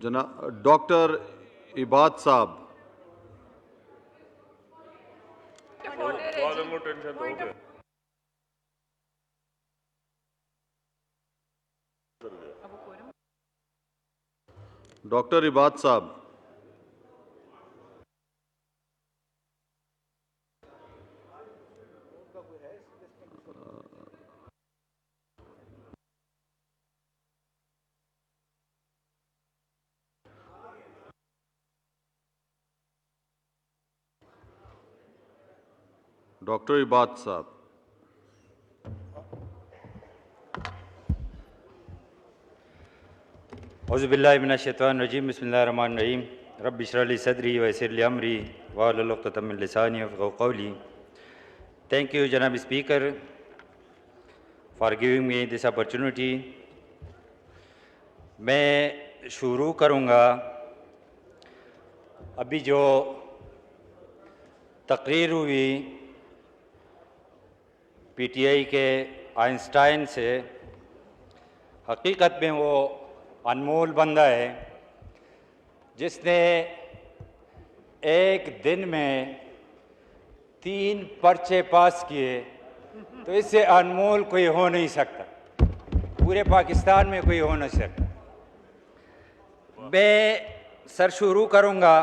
जना डॉक्टर इबाद साहब। डॉक्टर इबाद साहब। डॉक्टर इबाद साहब। औज़ुबिल्लाहि मिनश्शैतानिर्रजीम बिस्मिल्लाहिर्रहमानिर्रहीम रब्बि इश्रह ली सदरी व यस्सिर ली अमरी वहलुल उक़दतम मिन लिसानी यफ़क़हू क़ौली। Thank you, Janab Speaker, for giving me this opportunity. मैं शुरू करूँगा अभी जो तकरीर हुई पीटीआई के आइंस्टाइन से, हकीकत में वो अनमोल बंदा है जिसने एक दिन में 3 पर्चे पास किए, तो इससे अनमोल कोई हो नहीं सकता, पूरे पाकिस्तान में कोई हो नहीं सकता। मैं सर शुरू करूँगा,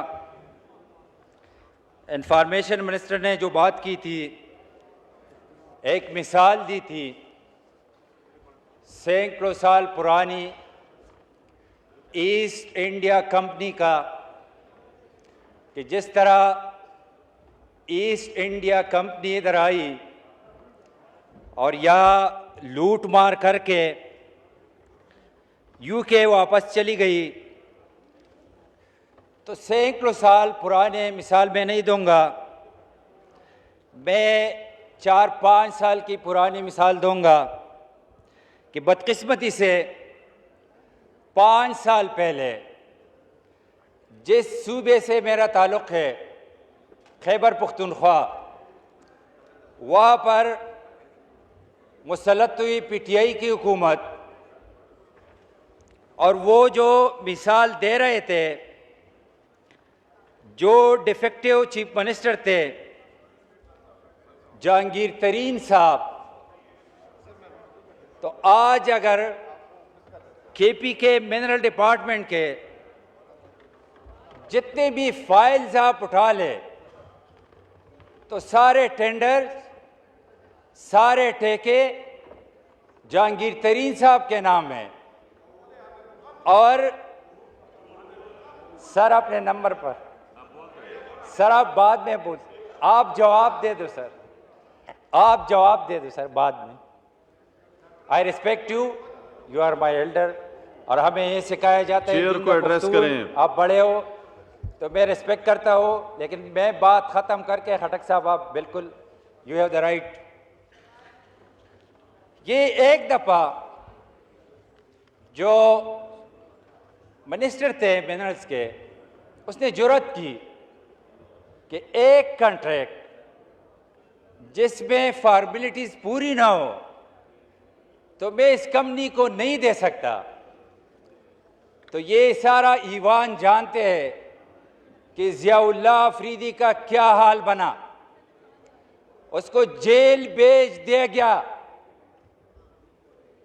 इंफॉर्मेशन मिनिस्टर ने जो बात की थी, एक मिसाल दी थी सैकड़ों साल पुरानी ईस्ट इंडिया कंपनी का, कि जिस तरह ईस्ट इंडिया कंपनी इधर आई और यहाँ लूट मार करके यूके वापस चली गई, तो सैकड़ों साल पुराने मिसाल मैं नहीं दूंगा, मैं 4-5 साल की पुरानी मिसाल दूंगा कि बदकिस्मती से 5 साल पहले जिस सूबे से मेरा ताल्लुक़ है, खैबर पख्तूनख्वा, वहाँ पर मुसल्लत हुई पीटीआई की हुकूमत, और वो जो मिसाल दे रहे थे, जो डिफेक्टिव चीफ मिनिस्टर थे जहांगीर तरीन साहब, तो आज अगर केपी के मिनरल डिपार्टमेंट के जितने भी फाइल्स आप उठा ले, तो सारे टेंडर, सारे ठेके जहांगीर तरीन साहब के नाम है। और सर अपने नंबर पर, सर आप बाद में बोल, आप जवाब दे दो सर, आप जवाब दे दो सर बाद में। I respect you, you are my elder, और हमें ये सिखाया जाता है चेयर को एड्रेस करें। आप बड़े हो तो मैं रिस्पेक्ट करता हूँ, लेकिन मैं बात ख़त्म करके, खटक साहब आप बिल्कुल, यू हैव द राइट। ये एक दफ़ा जो मिनिस्टर थे मिनरल्स के, उसने जुर्रत की कि एक कॉन्ट्रैक्ट जिसमें फॉर्मेलिटीज़ पूरी ना हो तो मैं इस कंपनी को नहीं दे सकता। तो ये सारा ईवान जानते हैं कि ज़ियाउल्लाह अफरीदी का क्या हाल बना, उसको जेल भेज दिया गया।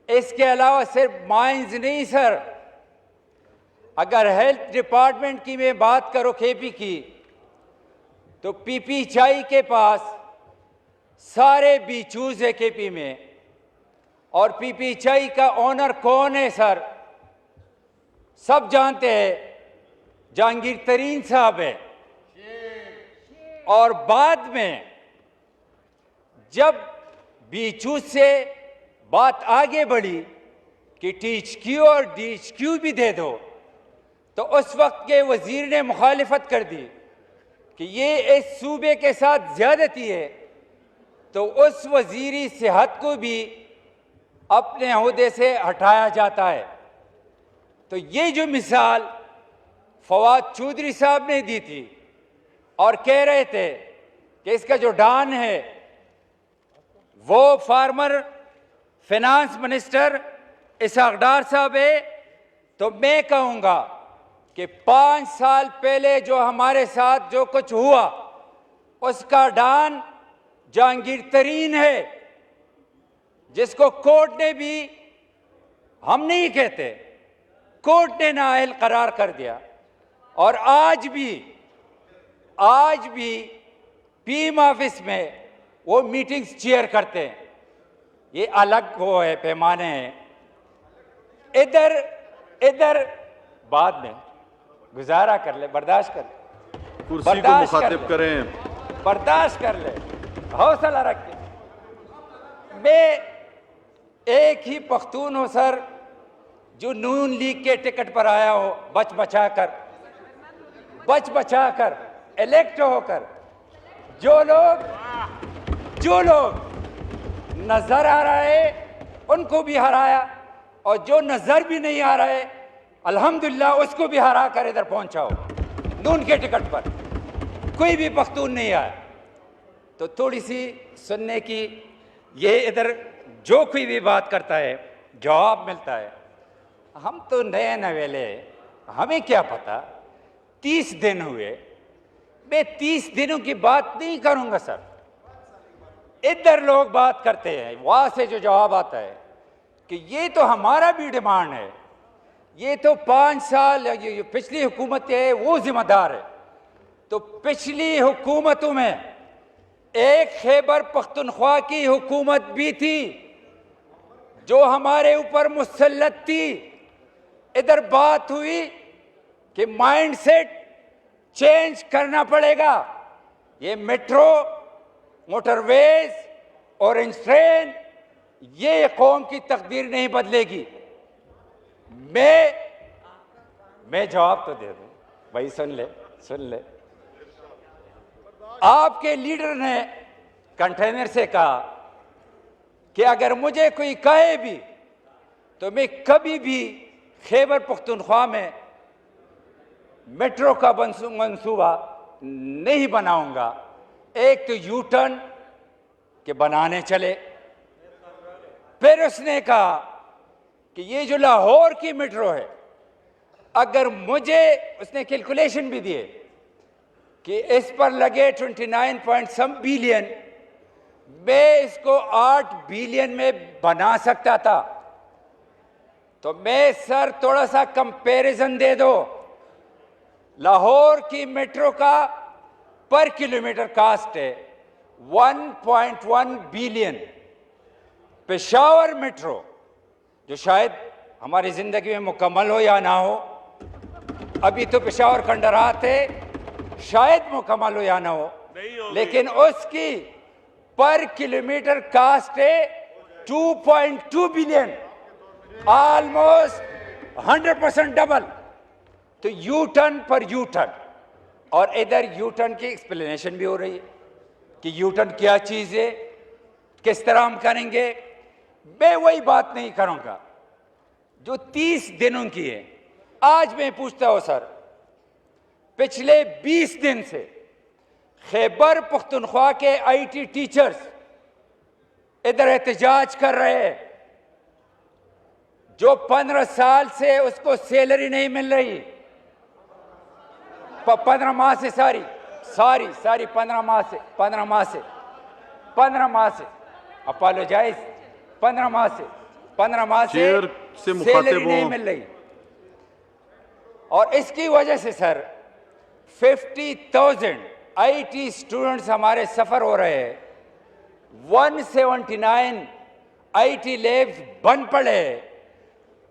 इसके अलावा सिर्फ माइंस नहीं सर, अगर हेल्थ डिपार्टमेंट की मैं बात करूं केपी की, तो पीपी चाई के पास सारे बीचूज है केपी में, और पीपी चाई का ओनर कौन है सर, सब जानते हैं, जहांगीर तरीन साहब है। और बाद में जब बीचू से बात आगे बढ़ी कि टीएचक्यू और डीएचक्यू भी दे दो, तो उस वक्त के वजीर ने मुखालिफत कर दी कि ये इस सूबे के साथ ज्यादती है, तो उस वजीरी सेहत को भी अपने ओहदे से हटाया जाता है। तो ये जो मिसाल फवाद चौधरी साहब ने दी थी, और कह रहे थे कि इसका जो डॉन है वो फार्मर फाइनेंस मिनिस्टर इसहाक डार साहब है, तो मैं कहूँगा कि 5 साल पहले जो हमारे साथ जो कुछ हुआ उसका डान जहांगीर तरीन है, जिसको कोर्ट ने भी, हम नहीं कहते, कोर्ट ने नाअहल करार कर दिया। और आज भी पीएम ऑफिस में वो मीटिंग्स चेयर करते हैं। ये अलग वो है, पैमाने हैं। इधर बाद में गुजारा कर ले, बर्दाश्त कर ले, कुर्सी को बर्दाश्त कर मुखातिब ले। करें। बर्दाश्त कर ले, हौसला रख के। मैं एक ही पख्तून हूं सर, जो नून लीग के टिकट पर आया हो, बच बचा कर इलेक्ट होकर। जो लोग नजर आ रहे उनको भी हराया, और जो नजर भी नहीं आ रहे अल्हम्दुलिल्लाह उसको भी हरा कर इधर पहुंचाओ। नून के टिकट पर कोई भी पख्तून नहीं आया, तो थोड़ी सी सुनने की, ये इधर जो कोई भी बात करता है जवाब मिलता है। हम तो नए नवेले, हमें क्या पता। 30 दिन हुए, मैं 30 दिनों की बात नहीं करूंगा सर। इधर लोग बात करते हैं, वहां से जो जवाब आता है कि ये तो हमारा भी डिमांड है, ये तो 5 साल ये पिछली हुकूमत है वो जिम्मेदार है। तो पिछली हुकूमतों में एक खैबर पख्तूनख्वा की हुकूमत भी थी जो हमारे ऊपर मुसल्लत थी। इधर बात हुई कि माइंडसेट चेंज करना पड़ेगा। ये मेट्रो, मोटरवेज, ऑरेंज ट्रेन, ये कौम की तकदीर नहीं बदलेगी। मैं जवाब तो दे दूं भाई, सुन ले। आपके लीडर ने कंटेनर से कहा कि अगर मुझे कोई कहे भी तो मैं कभी भी खैबर पख्तूनख्वा में मेट्रो का मंसूबा नहीं बनाऊंगा। एक तो यू टर्न के बनाने चले, फिर उसने कहा कि ये जो लाहौर की मेट्रो है, अगर मुझे, उसने कैलकुलेशन भी दिए कि इस पर लगे 29 बिलियन, मैं इसको 8 बिलियन में बना सकता था। तो मैं सर थोड़ा सा कंपैरिजन दे दो। लाहौर की मेट्रो का पर किलोमीटर कास्ट है 1.1 बिलियन। पेशावर मेट्रो, जो शायद हमारी जिंदगी में मुकम्मल हो या ना हो, अभी तो पेशावर खंडरात है, शायद मुकम्मल हो या ना हो, लेकिन उसकी पर किलोमीटर कास्ट है 2.2 बिलियन, ऑलमोस्ट 100% डबल। तो यू टर्न पर यू टर्न, और इधर यू टर्न की एक्सप्लेनेशन भी हो रही है कि यू टर्न क्या चीज है, किस तरह हम करेंगे। मैं वही बात नहीं करूंगा जो 30 दिनों की है। आज मैं पूछता हूं सर, पिछले 20 दिन से खैबर पख्तूनख्वा के आईटी टीचर्स इधर एहतजाज कर रहे हैं, जो 15 साल से उसको सैलरी नहीं मिल रही। 15 माह से, सारी 15 माह से अपोलोजाइज, 15 माह से सैलरी नहीं मिल रही। और इसकी वजह से सर 50,000 आईटी स्टूडेंट्स हमारे सफर हो रहे हैं। 179 आईटी लैब्स बंद पड़े।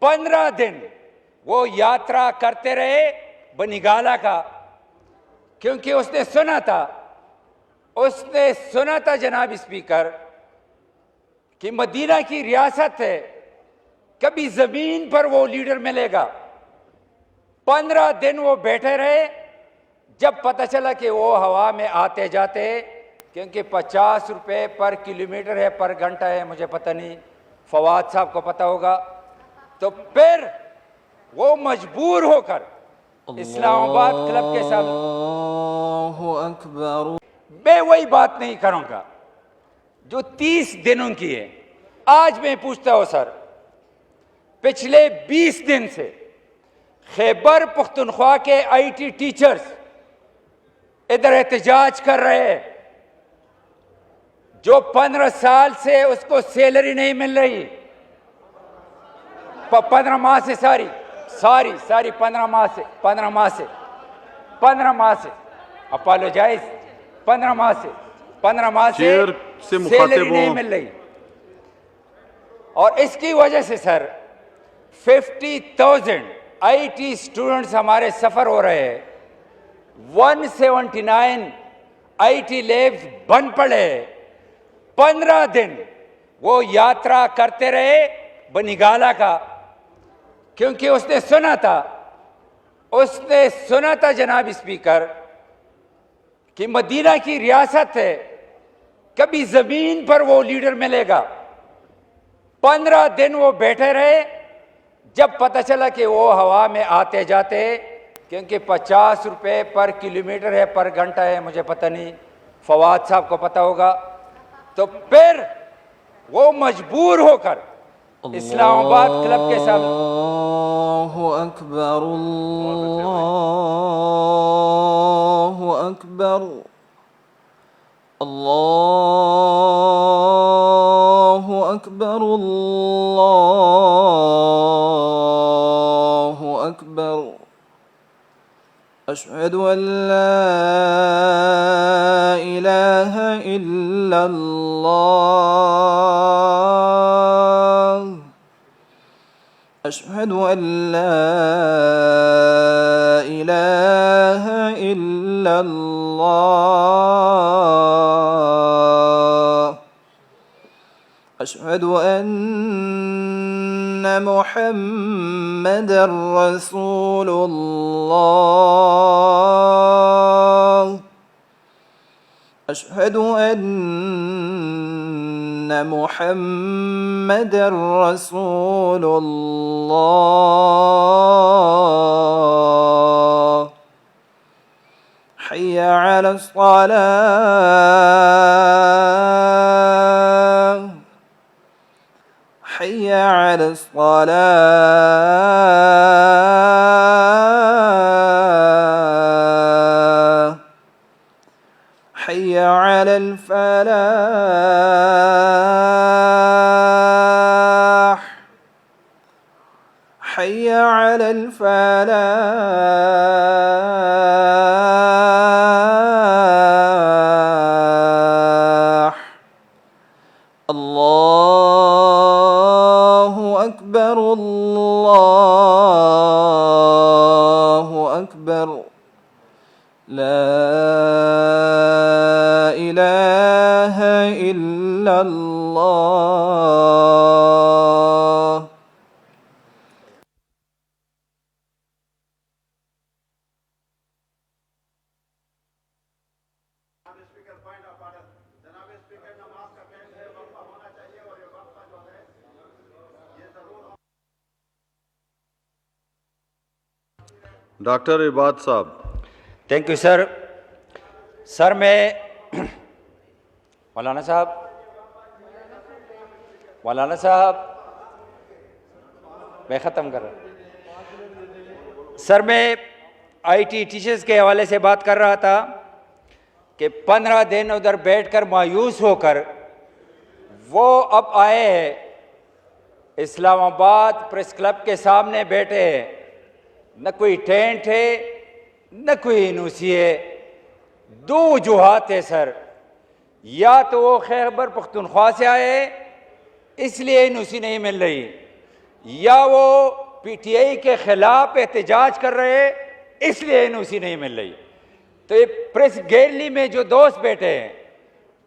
15 दिन वो यात्रा करते रहे बनिगाला का, क्योंकि उसने सुना था जनाब स्पीकर कि मदीना की रियासत है, कभी जमीन पर वो लीडर मिलेगा। 15 दिन वो बैठे रहे। जब पता चला कि वो हवा में आते जाते, क्योंकि 50 रुपए पर किलोमीटर है, पर घंटा है, मुझे पता नहीं, फवाद साहब को पता होगा। तो फिर वो मजबूर होकर इस्लामाबाद क्लब के साथ, मैं वही बात नहीं करूंगा जो 30 दिनों की है। आज मैं पूछता हूं सर, पिछले 20 दिन से खैबर पख्तूनख्वा के आईटी टीचर्स इधर एहतजाज कर रहे हैं, जो 15 साल से उसको सैलरी नहीं मिल रही, 15 माह से, सारी 15 माह से अपोलोजाइज, 15 माह से चेयर से सैलरी नहीं मुखातिब मिल रही। और इसकी वजह से सर 50,000 आईटी स्टूडेंट्स हमारे सफर हो रहे हैं। 179 आईटी लैब्स बंद पड़े। 15 दिन वो यात्रा करते रहे बनिगाला का, क्योंकि उसने सुना था जनाब स्पीकर कि मदीना की रियासत है, कभी जमीन पर वो लीडर मिलेगा। 15 दिन वो बैठे रहे। जब पता चला कि वो हवा में आते जाते, क्योंकि 50 रुपए पर किलोमीटर है, पर घंटा है, मुझे पता नहीं, फवाद साहब को पता होगा, तो फिर वो मजबूर होकर इस्लामाबाद क्लब के सामने अल्लाहु अकबर, अल्लाहु अकबर, अल्लाहु अकबर, अल्लाहु अकबर। अशहदु अन ला इलाहा इल्लल्लाह, अशहदु अन ला इलाहा इल्लल्लाह, अशहदु अन्न मुहम्मदर रसूलुल्लाह, अशहदु अन्न मुहम्मदर रसूलुल्लाह। हय्य अलस सलाह, हय्य अलस सलाह, हय्य अलल फलाह, हय्य अलल फलाह। अल्लाहु अकबर, अल्लाहु अकबर, ला इलाहा इल्लल्लाह। डॉक्टर इबाद साहब। Thank you sir. सर मैं मौलाना साहब मैं ख़त्म कर रहा हूँ। सर मैं आईटी टीचर्स के हवाले से बात कर रहा था कि 15 दिन उधर बैठकर मायूस होकर वो अब आए हैं, इस्लामाबाद प्रेस क्लब के सामने बैठे हैं। न कोई टेंट है, न कोई यूनिवर्सिटी है। दो वजूहात है सर, या तो वो खैबर पख्तूनख्वा से आए इसलिए यूनिवर्सिटी नहीं मिल रही, या वो पीटीआई के खिलाफ एहतजाज कर रहे इसलिए यूनिवर्सिटी नहीं मिल रही। तो ये प्रेस गैलरी में जो दोस्त बैठे हैं,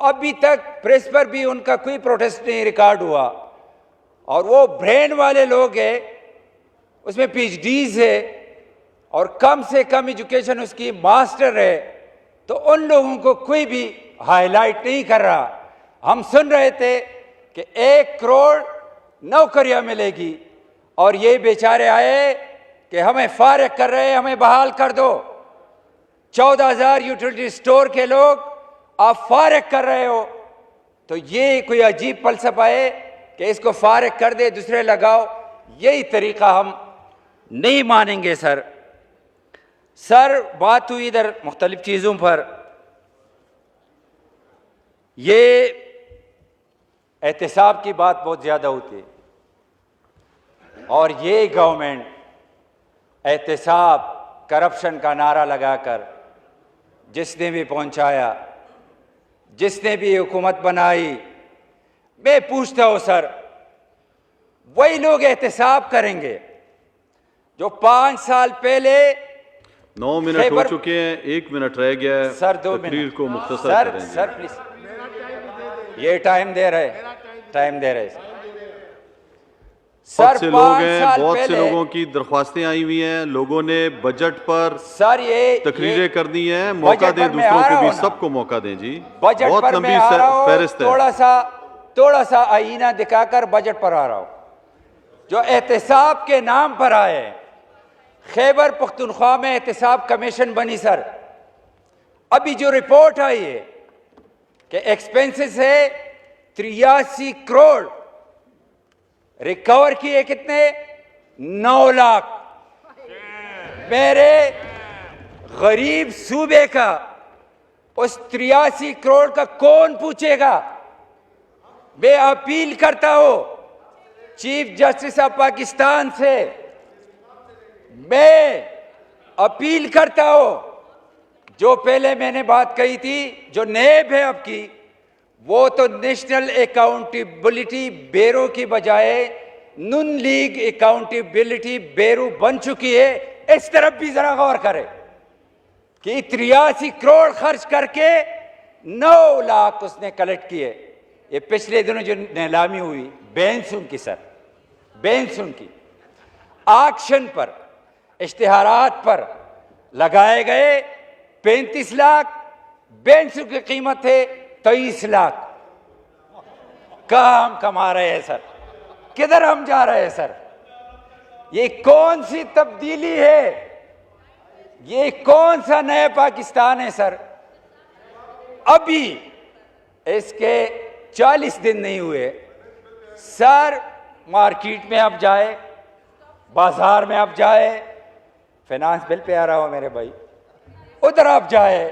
अभी तक प्रेस पर भी उनका कोई प्रोटेस्ट नहीं रिकॉर्ड हुआ, और वो ब्रेन वाले लोग हैं, उसमें पीएचडीज है और कम से कम एजुकेशन उसकी मास्टर है, तो उन लोगों को कोई भी हाईलाइट नहीं कर रहा। हम सुन रहे थे कि 1 करोड़ नौकरियां मिलेगी, और ये बेचारे आए कि हमें फारिग कर रहे हैं, हमें बहाल कर दो। 14,000 यूटिलिटी स्टोर के लोग आप फारिग कर रहे हो, तो ये कोई अजीब फलसफा है कि इसको फारिग कर दे, दूसरे लगाओ। यही तरीका हम नहीं मानेंगे सर। सर बात हुई इधर मुख्तलिफ चीज़ों पर, ये एहतसाब की बात बहुत ज़्यादा होती है और ये गवर्नमेंट एहतसाब करप्शन का नारा लगाकर जिसने भी पहुंचाया, जिसने भी हुकूमत बनाई, मैं पूछता हूं सर, वही लोग एहतसाब करेंगे जो 5 साल पहले 9 मिनट हो चुके हैं, 1 मिनट रह गया है। सर 2 तकरीर मिनट को मुख्तसर सर करेंगे। सर प्लीज, ये टाइम दे रहे बहुत से लोग 5 हैं, साल बहुत से पहले लोगों की दरख्वास्तें आई हुई हैं, लोगों ने बजट पर सर ये तकरीरें कर दी हैं। मौका बजट दें पर मैं दूसरों आ को रहा भी, हूं ना। सबको मौका दें जी। बजट बहुत पर लंबी मैं आ रहा हूं, फहरिस्त है। थोड़ा सा आईना दिखाकर बजट पर आ रहा हूं। जो एहतसाब के नाम पर आए, खैबर पख्तूनख्वा में एहतसाब कमीशन बनी सर। अभी जो रिपोर्ट आई है कि एक्सपेंसेस है 83 करोड़, रिकवर किए कितने? 9 लाख। मेरे गरीब सूबे का उस 83 करोड़ का कौन पूछेगा? मैं अपील करता हूं चीफ जस्टिस ऑफ पाकिस्तान से, मैं अपील करता हूं, जो पहले मैंने बात कही थी, जो नेब है आपकी, वो तो नेशनल अकाउंटेबिलिटी ब्यूरो की बजाय नून लीग अकाउंटेबिलिटी ब्यूरो बन चुकी है। इस तरफ भी जरा गौर करें कि 83 करोड़ खर्च करके 9 लाख उसने कलेक्ट किए। ये पिछले दिनों जो नीलामी हुई बेंसुन की सर, बेंसुन की ऑक्शन पर, इश्तिहारात पर लगाए गए 35 लाख, बेंसुन की कीमत है 23 लाख। कहाँ हम कमा रहे हैं सर? किधर हम जा रहे हैं सर? ये कौन सी तब्दीली है? ये कौन सा नया पाकिस्तान है सर? अभी इसके 40 दिन नहीं हुए सर, मार्केट में आप जाए, बाजार में आप जाए, फाइनेंस बिल पे आ रहा हो मेरे भाई, उधर आप जाए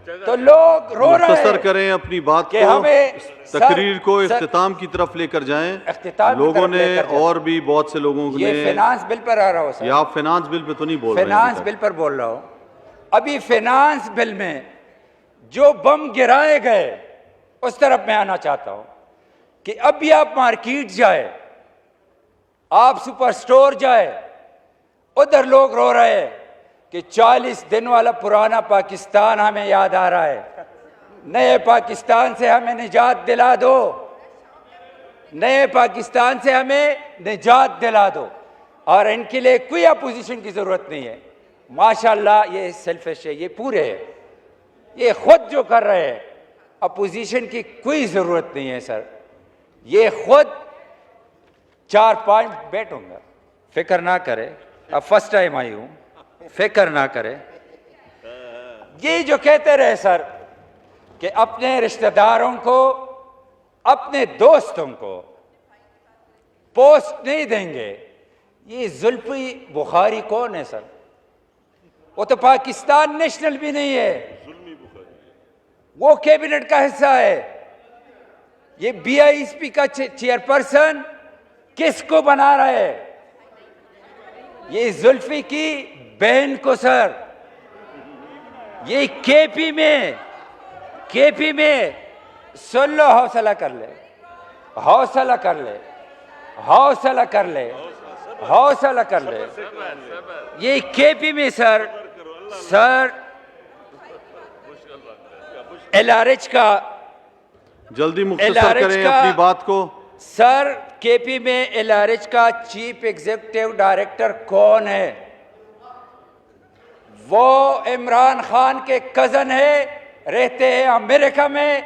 तो लोग रो रहे मुख्तसर हैं करें अपनी बात कि को, हमें तकरीर को सर, इख्तिताम की तरफ लेकर जाएं। इख्तिताम की लोगों तरफ ने लेकर जाएं। और भी बहुत से लोगों ये ने, फाइनेंस बिल पर आ रहा हो सर, या आप फाइनेंस बिल पे तो नहीं बोल रहे हैं फाइनेंस अभी बिल तक। पर बोल रहा हूं। अभी फाइनेंस बिल में जो बम गिराए गए उस तरफ मैं आना चाहता हूं कि अभी आप मार्केट जाए, आप सुपर स्टोर जाए, उधर लोग रो रहे हैं कि 40 दिन वाला पुराना पाकिस्तान हमें याद आ रहा है। नए पाकिस्तान से हमें निजात दिला दो, नए पाकिस्तान से हमें निजात दिला दो। और इनके लिए कोई अपोजिशन की जरूरत नहीं है। माशाल्लाह ये सेल्फिश है, ये पूरे है, ये खुद जो कर रहे हैं, अपोजिशन की कोई जरूरत नहीं है सर। ये खुद 4-5 बैठूंगा, फिक्र ना करे, अब फर्स्ट टाइम आई हूं, फिक्र ना करे। ये जो कहते रहे सर कि अपने रिश्तेदारों को, अपने दोस्तों को पोस्ट नहीं देंगे, ये जुल्फी बुखारी कौन है सर? वो तो पाकिस्तान नेशनल भी नहीं है, वो कैबिनेट का हिस्सा है। ये BISP का चेयरपर्सन किसको बना रहे हैं? ये जुल्फी की बहन को सर। ये केपी में सुन लो, हौसला कर ले, हौसला कर ले, हौसला कर ले, हौसला कर ले। ये केपी में सर LRH का, जल्दी मुख्तसर करें अपनी बात को। सर केपी में LRH का चीफ एग्जीक्यूटिव डायरेक्टर कौन है? वो इमरान खान के कजन है, रहते हैं अमेरिका में,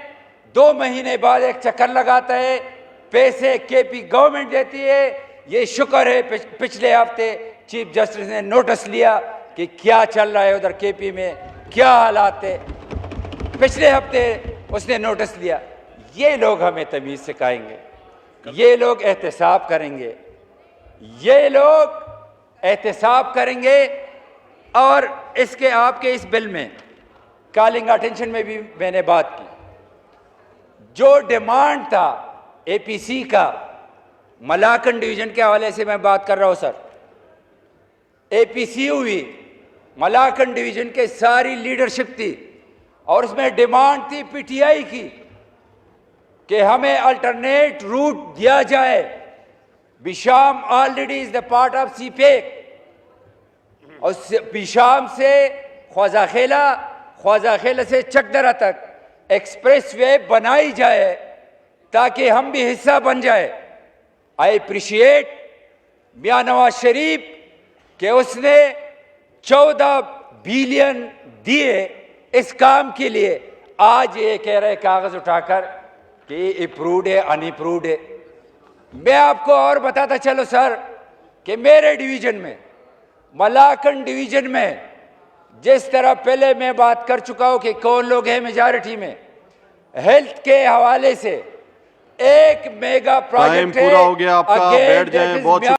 2 महीने बाद एक चक्कर लगाता है, पैसे केपी गवर्नमेंट देती है। ये शुक्र है पिछले हफ्ते चीफ जस्टिस ने नोटिस लिया कि क्या चल रहा है उधर केपी में, क्या हालात है। पिछले हफ्ते उसने नोटिस लिया। ये लोग हमें तमीज सिखाएंगे, ये लोग एहतसाब करेंगे, ये लोग एहतसाब करेंगे। और इसके आपके इस बिल में कॉलिंग अटेंशन में भी मैंने बात की, जो डिमांड था एपीसी का, मलाकन डिवीजन के हवाले से मैं बात कर रहा हूं सर। एपीसी हुई, मलाकन डिवीजन के सारी लीडरशिप थी और उसमें डिमांड थी पीटीआई की कि हमें अल्टरनेट रूट दिया जाए। Besham already is the part of CPEC और बिशाम से ख्वाजाखेला, ख्वाजाखेला से चकदरा तक एक्सप्रेस वे बनाई जाए ताकि हम भी हिस्सा बन जाए। आई अप्रिशिएट मियां नवाज शरीफ कि उसने 14 बिलियन दिए इस काम के लिए। आज ये कह रहे कागज उठाकर कि अप्रूव्ड है, अनअप्रूव्ड है। मैं आपको और बताता चलो सर कि मेरे डिवीजन में, मलाकन डिवीजन में, जिस तरह पहले मैं बात कर चुका हूं कि कौन लोग हैं मेजॉरिटी में, हेल्थ के हवाले से एक मेगा प्रोजेक्ट टाइम पूरा हो गया आपका, बैठ जाएं। बहुत